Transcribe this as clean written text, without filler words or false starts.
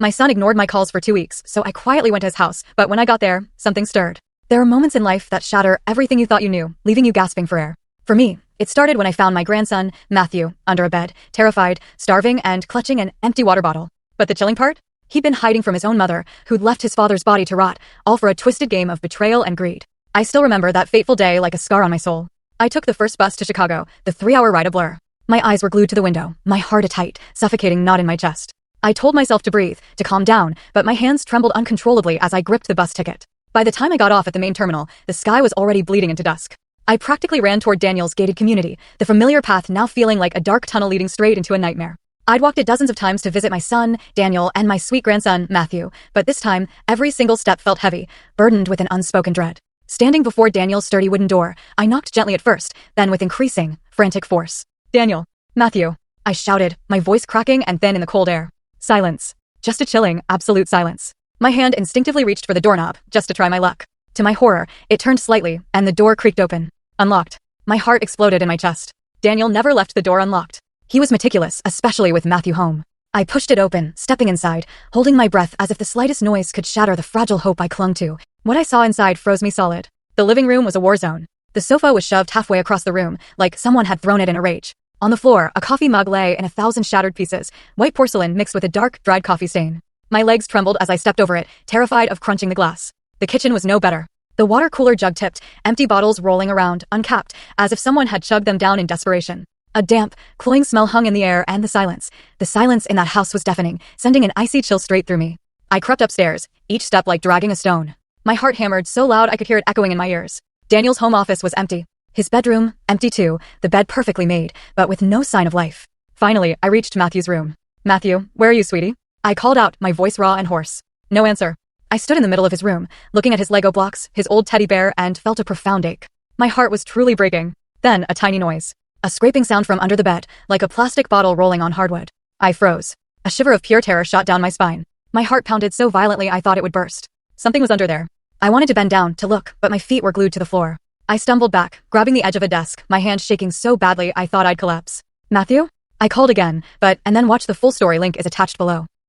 My son ignored my calls for 2 weeks, so I quietly went to his house, but when I got there, something stirred. There are moments in life that shatter everything you thought you knew, leaving you gasping for air. For me, it started when I found my grandson, Matthew, under a bed, terrified, starving, and clutching an empty water bottle. But the chilling part? He'd been hiding from his own mother, who'd left his father's body to rot, all for a twisted game of betrayal and greed. I still remember that fateful day like a scar on my soul. I took the first bus to Chicago, the 3-hour ride a blur. My eyes were glued to the window, my heart a tight, suffocating knot in my chest. I told myself to breathe, to calm down, but my hands trembled uncontrollably as I gripped the bus ticket. By the time I got off at the main terminal, the sky was already bleeding into dusk. I practically ran toward Daniel's gated community, the familiar path now feeling like a dark tunnel leading straight into a nightmare. I'd walked it dozens of times to visit my son, Daniel, and my sweet grandson, Matthew, but this time, every single step felt heavy, burdened with an unspoken dread. Standing before Daniel's sturdy wooden door, I knocked gently at first, then with increasing, frantic force. "Daniel. Matthew," I shouted, my voice cracking and thin in the cold air. Silence. Just a chilling, absolute silence. My hand instinctively reached for the doorknob, just to try my luck. To my horror, it turned slightly, and the door creaked open. Unlocked. My heart exploded in my chest. Daniel never left the door unlocked. He was meticulous, especially with Matthew home. I pushed it open, stepping inside, holding my breath as if the slightest noise could shatter the fragile hope I clung to. What I saw inside froze me solid. The living room was a war zone. The sofa was shoved halfway across the room, like someone had thrown it in a rage. On the floor, a coffee mug lay in 1,000 shattered pieces, white porcelain mixed with a dark, dried coffee stain. My legs trembled as I stepped over it, terrified of crunching the glass. The kitchen was no better. The water cooler jug tipped, empty bottles rolling around, uncapped, as if someone had chugged them down in desperation. A damp, cloying smell hung in the air, and the silence in that house was deafening, sending an icy chill straight through me. I crept upstairs, each step like dragging a stone. My heart hammered so loud I could hear it echoing in my ears. Daniel's home office was empty. His bedroom, empty too, the bed perfectly made, but with no sign of life. Finally, I reached Matthew's room. "Matthew, where are you, sweetie?" I called out, my voice raw and hoarse. No answer. I stood in the middle of his room, looking at his Lego blocks, his old teddy bear, and felt a profound ache. My heart was truly breaking. Then, a tiny noise. A scraping sound from under the bed, like a plastic bottle rolling on hardwood. I froze. A shiver of pure terror shot down my spine. My heart pounded so violently I thought it would burst. Something was under there. I wanted to bend down, to look, but my feet were glued to the floor. I stumbled back, grabbing the edge of a desk, my hand shaking so badly I thought I'd collapse. "Matthew?" I called again, and then watched the full story link is attached below.